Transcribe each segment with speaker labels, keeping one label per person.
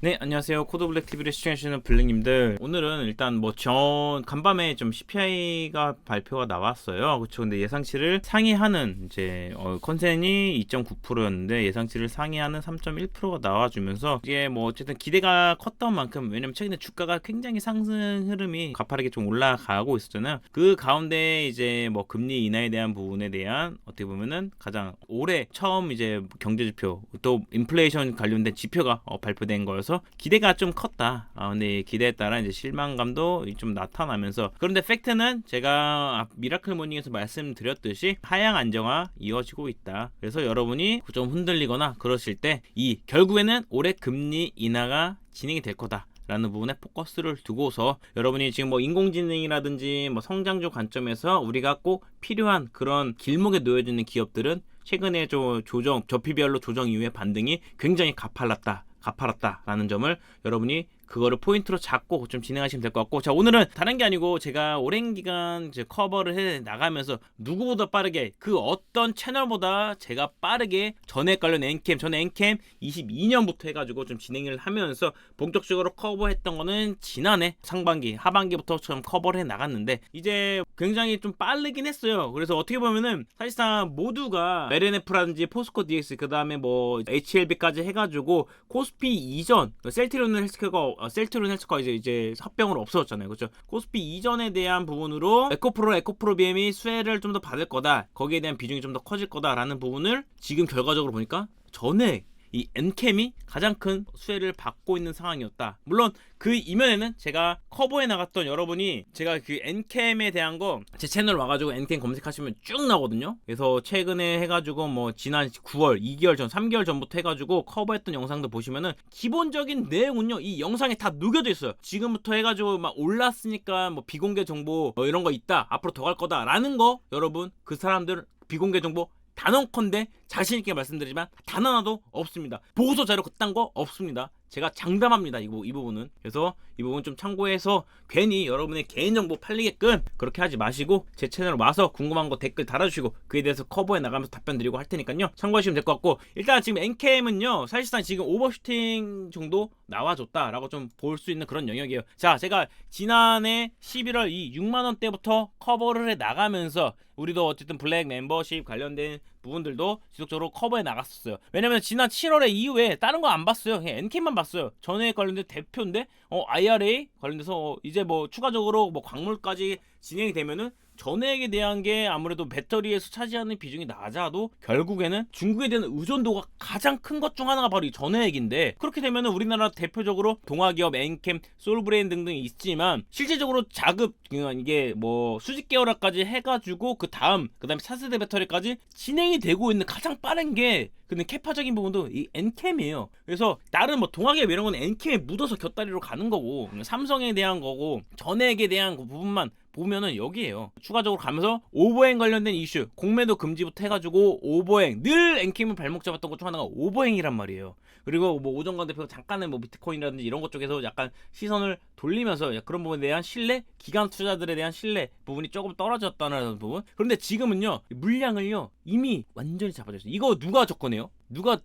Speaker 1: 네, 안녕하세요. 코드블랙 TV를 시청해주시는 블랙님들. 오늘은 일단 간밤에 좀 CPI가 발표가 나왔어요. 그쵸. 근데 예상치를 상회하는 컨센이 2.9%였는데 예상치를 상회하는 3.1%가 나와주면서 이게 어쨌든 기대가 컸던 만큼, 왜냐면 최근에 주가가 굉장히 상승 흐름이 가파르게 좀 올라가고 있었잖아요. 그 가운데 금리 인하에 대한 부분에 대한 어떻게 보면은 가장 올해 처음 경제지표 또 인플레이션 관련된 지표가 발표된 거여서 기대가 좀 컸다. 근데 기대에 따라 실망감도 좀 나타나면서, 그런데 팩트는 제가 미라클 모닝에서 말씀드렸듯이 하향 안정화 이어지고 있다. 그래서 여러분이 좀 흔들리거나 그러실 때 결국에는 올해 금리 인하가 진행이 될 거다 라는 부분에 포커스를 두고서, 여러분이 지금 인공지능이라든지 성장주 관점에서 우리가 꼭 필요한 그런 길목에 놓여져 있는 기업들은 최근에 저피별로 조정 이후에 반등이 굉장히 가팔랐다라는 점을 여러분이 그거를 포인트로 잡고 좀 진행하시면 될 것 같고, 자, 오늘은 다른 게 아니고 제가 오랜 기간 커버를 해 나가면서 누구보다 빠르게, 그 어떤 채널보다 제가 빠르게 전액 관련 전에 엔캠 22년부터 해가지고 좀 진행을 하면서 본격적으로 커버했던 거는 지난해 상반기 하반기부터 좀 커버를 해 나갔는데 이제 굉장히 좀 빠르긴 했어요. 그래서 어떻게 보면은 사실상 모두가 LNF라든지 포스코 DX, 그 다음에 HLB까지 해가지고 코스피 이전 셀트리온 헬스케어가 이제 합병으로 없어졌잖아요. 그렇죠? 코스피 이전에 대한 부분으로 에코프로 BM이 수혜를 좀 더 받을 거다, 거기에 대한 비중이 좀 더 커질 거다라는 부분을 지금 결과적으로 보니까 전에 이 엔캠이 가장 큰 수혜를 받고 있는 상황이었다. 물론 그 이면에는 제가 커버해 나갔던 여러분이, 제가 그 엔캠에 대한 거 제 채널 와가지고 엔캠 검색하시면 쭉 나오거든요. 그래서 최근에 해가지고 지난 9월 2개월 전 3개월 전부터 해가지고 커버했던 영상도 보시면은 기본적인 내용은요 이 영상에 다 녹여져 있어요. 지금부터 해가지고 올랐으니까 비공개 정보 이런 거 있다, 앞으로 더 갈 거다 라는 거, 여러분 그 사람들 비공개 정보 단언컨대 자신있게 말씀드리지만 단 하나도 없습니다. 보고서 자료 그딴 거 없습니다. 제가 장담합니다. 이 부분은. 그래서 이 부분 좀 참고해서 괜히 여러분의 개인정보 팔리게끔 그렇게 하지 마시고 제 채널 와서 궁금한 거 댓글 달아주시고 그에 대해서 커버해 나가면서 답변 드리고 할 테니까요. 참고하시면 될 것 같고, 일단 지금 엔캠은요 사실상 지금 오버슈팅 정도 나와줬다라고 좀 볼 수 있는 그런 영역이에요. 자, 제가 지난해 11월 이 6만원대부터 커버를 해 나가면서 우리도 어쨌든 블랙 멤버십 관련된 부분들도 지속적으로 커버해 나갔었어요. 왜냐면 지난 7월에 이후에 다른 거 안 봤어요. 그냥 엔캠만 봤어요. 전에 관련된 대표인데 IRA 관련돼서 이제 추가적으로 광물까지 진행이 되면은 전액에 대한 게 아무래도 배터리에서 차지하는 비중이 낮아도 결국에는 중국에 대한 의존도가 가장 큰 것 중 하나가 바로 이 전액인데, 그렇게 되면은 우리나라 대표적으로 동아기업 엔캠, 솔브레인 등등이 있지만 실질적으로 자급 이게 수직 계열화까지 해가지고 그 다음에 차세대 배터리까지 진행이 되고 있는 가장 빠른 게 근데 캐파적인 부분도 이 엔캠이에요. 그래서 다른 동아기업 이런 건 엔캠에 묻어서 곁다리로 가는 거고, 삼성에 대한 거고 전액에 대한 그 부분만 보면은 여기에요. 추가적으로 가면서 오버행 관련된 이슈, 공매도 금지부터 해가지고 오버행, 늘 엔캠을 발목 잡았던 것 중 하나가 오버행이란 말이에요. 그리고 오정관 대표가 잠깐은 비트코인이라든지 이런 것 쪽에서 약간 시선을 돌리면서 그런 부분에 대한 신뢰, 기관 투자들에 대한 신뢰 부분이 조금 떨어졌다는 부분. 그런데 지금은요 물량을요 이미 완전히 잡아줬어요. 이거 누가 접근해요? 누가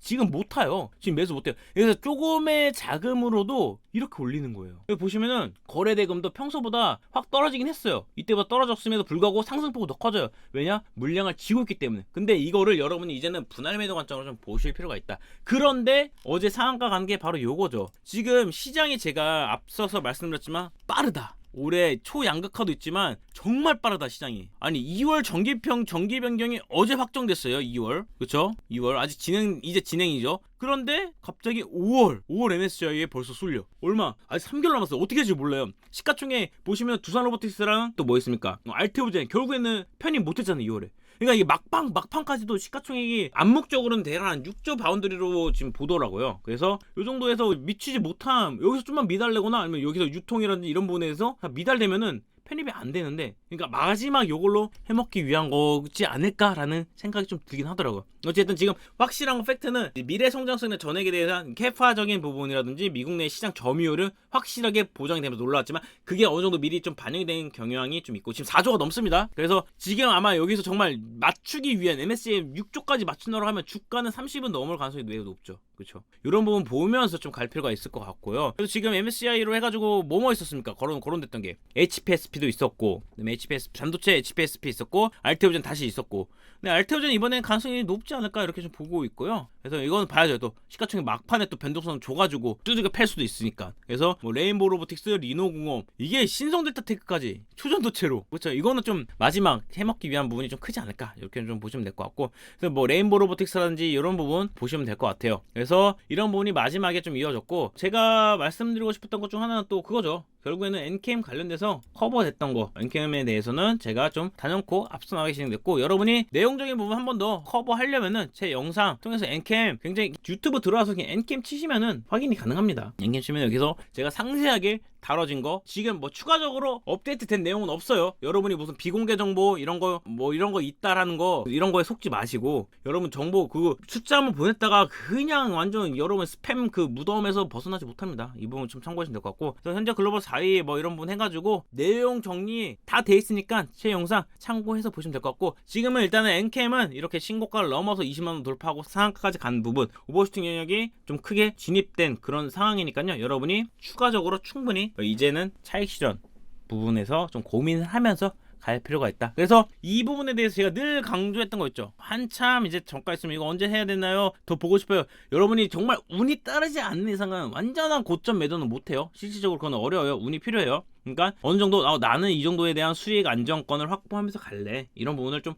Speaker 1: 지금 못 타요. 지금 매수 못 해요. 그래서 조금의 자금으로도 이렇게 올리는 거예요. 여기 보시면은 거래 대금도 평소보다 확 떨어지긴 했어요. 이때보다 떨어졌음에도 불구하고 상승폭이 더 커져요. 왜냐? 물량을 쥐고 있기 때문에. 근데 이거를 여러분이 이제는 분할 매도 관점으로 좀 보실 필요가 있다. 그런데 어제 상한가 간 게 바로 요거죠. 지금 시장이 제가 앞서서 말씀드렸지만 빠르다. 올해 초양극화도 있지만 정말 빠르다 시장이. 아니 2월 정기 변경이 어제 확정됐어요. 2월 그쵸? 2월 아직 이제 진행이죠. 그런데 갑자기 5월 MSCI에 벌써 쏠려. 얼마? 아직 3개월 남았어요. 어떻게 될지 몰라요. 시가총액 보시면 두산 로보틱스랑 또 뭐 있습니까? 알테오젠 결국에는 편입 못했잖아요 2월에. 그러니까 이게 막판까지도 시가총액이 암묵적으로는 대략 한 6조 바운드리로 지금 보더라고요. 그래서 이 정도에서 미치지 못함, 여기서 좀만 미달되거나 아니면 여기서 유통이라든지 이런 부분에서 미달되면은 편입이 안 되는데, 그러니까 마지막 요걸로 해먹기 위한 거지 않을까라는 생각이 좀 들긴 하더라고요. 어쨌든 지금 확실한 팩트는 미래 성장성의 전액에 대한 캐파적인 부분이라든지 미국 내 시장 점유율은 확실하게 보장이 되면서 올라왔지만 그게 어느 정도 미리 좀 반영이 된 경향이 좀 있고, 지금 4조가 넘습니다. 그래서 지금 아마 여기서 정말 맞추기 위한 MSCI 6조까지 맞춘다고 하면 주가는 30은 넘을 가능성이 매우 높죠. 그렇죠. 이런 부분 보면서 좀 갈 필요가 있을 것 같고요. 그래서 지금 MSCI로 해가지고 뭐뭐 있었습니까? 거론됐던 게 HPSP도 있었고, 그다음에 HPSP 반도체 HPSP 있었고, 알테오젠 다시 있었고. 근데 알테오젠 이번엔 가능성이 높지 않을까 이렇게 좀 보고 있고요. 그래서 이거는 봐야죠. 또 시가총액 막판에 또 변동성 줘가지고 두들겨 팰 수도 있으니까. 그래서 뭐 레인보우 로보틱스, 리노공업 이게 신성델타테크까지 초전도체로 그렇죠. 이거는 좀 마지막 해먹기 위한 부분이 좀 크지 않을까 이렇게 좀 보시면 될 것 같고. 그래서 뭐 레인보우 로보틱스라든지 이런 부분 보시면 될 것 같아요. 그래서 이런 부분이 마지막에 좀 이어졌고, 제가 말씀드리고 싶었던 것 중 하나는 또 그거죠. 결국에는 엔캠 관련돼서 커버됐던 거, 엔캠에 대해서는 제가 좀 단연코 앞서 나가게 진행됐고, 여러분이 내용적인 부분 한 번 더 커버하려면은 제 영상 통해서 엔캠 굉장히 유튜브 들어와서 그냥 엔캠 치시면은 확인이 가능합니다. 엔캠 치면 여기서 제가 상세하게 다뤄진 거, 지금 뭐 추가적으로 업데이트된 내용은 없어요. 여러분이 무슨 비공개 정보 이런 거 뭐 이런 거 있다라는 거 이런 거에 속지 마시고, 여러분 정보 그 숫자 한번 보냈다가 그냥 완전 여러분 스팸 그 무덤에서 벗어나지 못합니다. 이 부분 좀 참고하시면 될 것 같고, 그래서 현재 글로벌 4위 뭐 이런 부분 해가지고 내용 정리 다 돼 있으니까 제 영상 참고해서 보시면 될 것 같고, 지금은 일단은 엔캠은 이렇게 신고가를 넘어서 20만원 돌파하고 상한가까지 간 부분, 오버슈팅 영역이 좀 크게 진입된 그런 상황이니까요. 여러분이 추가적으로 충분히 이제는 차익 실현 부분에서 좀 고민을 하면서 갈 필요가 있다. 그래서 이 부분에 대해서 제가 늘 강조했던 거 있죠. 한참 이제 정가 있으면 이거 언제 해야 되나요? 더 보고 싶어요. 여러분이 정말 운이 따르지 않는 이상은 완전한 고점 매도는 못해요. 실질적으로 그건 어려워요. 운이 필요해요. 그러니까 어느 정도 나는 이 정도에 대한 수익 안정권을 확보하면서 갈래, 이런 부분을 좀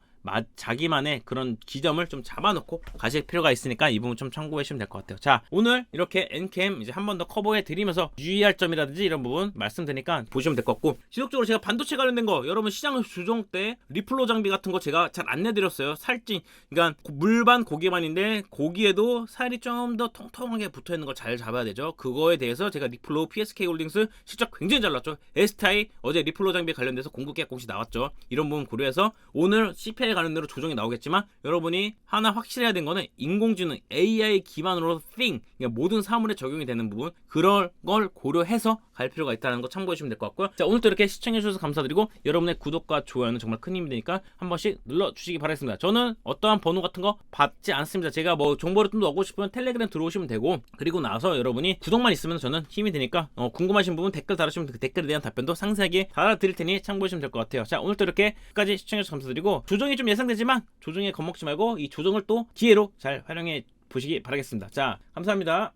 Speaker 1: 자기만의 그런 기점을 좀 잡아놓고 가실 필요가 있으니까 이 부분 좀 참고해 주시면 될 것 같아요. 자, 오늘 이렇게 엔캠 이제 한 번 더 커버해 드리면서 유의할 점이라든지 이런 부분 말씀드리니까 보시면 될 것 같고, 지속적으로 제가 반도체 관련된 거 여러분 시장 조정 때 리플로 장비 같은 거 제가 잘 안내드렸어요. 살찐, 그러니까 물반 고기반인데 고기에도 살이 좀 더 통통하게 붙어 있는 거 잘 잡아야 되죠. 그거에 대해서 제가 리플로 PSK 홀딩스 실적 굉장히 잘 났죠. STI 어제 리플로 장비 관련돼서 공급 계약 공시 나왔죠. 이런 부분 고려해서 오늘 CPI 가는 대로 조정이 나오겠지만, 여러분이 하나 확실해야 되는 거는 인공지능 AI 기반으로 think, 그러니까 모든 사물에 적용이 되는 부분, 그런 걸 고려해서 갈 필요가 있다는 거 참고해 주시면 될 것 같고요. 자, 오늘도 이렇게 시청해 주셔서 감사드리고, 여러분의 구독과 좋아요는 정말 큰 힘이 되니까 한 번씩 눌러 주시기 바라겠습니다. 저는 어떠한 번호 같은 거 받지 않습니다. 제가 뭐 정보를 좀 더 얻고 싶으면 텔레그램 들어오시면 되고, 그리고 나서 여러분이 구독만 있으면 저는 힘이 되니까 궁금하신 부분 댓글 달아주시면 그 댓글에 대한 답변도 상세하게 달아드릴 테니 참고해 주시면 될 것 같아요. 자, 오늘도 이렇게 끝까지 시청해 주셔서 감사드리고, 조정이 좀 예상되지만 조정에 겁먹지 말고 이 조정을 또 기회로 잘 활용해 보시기 바라겠습니다. 자, 감사합니다.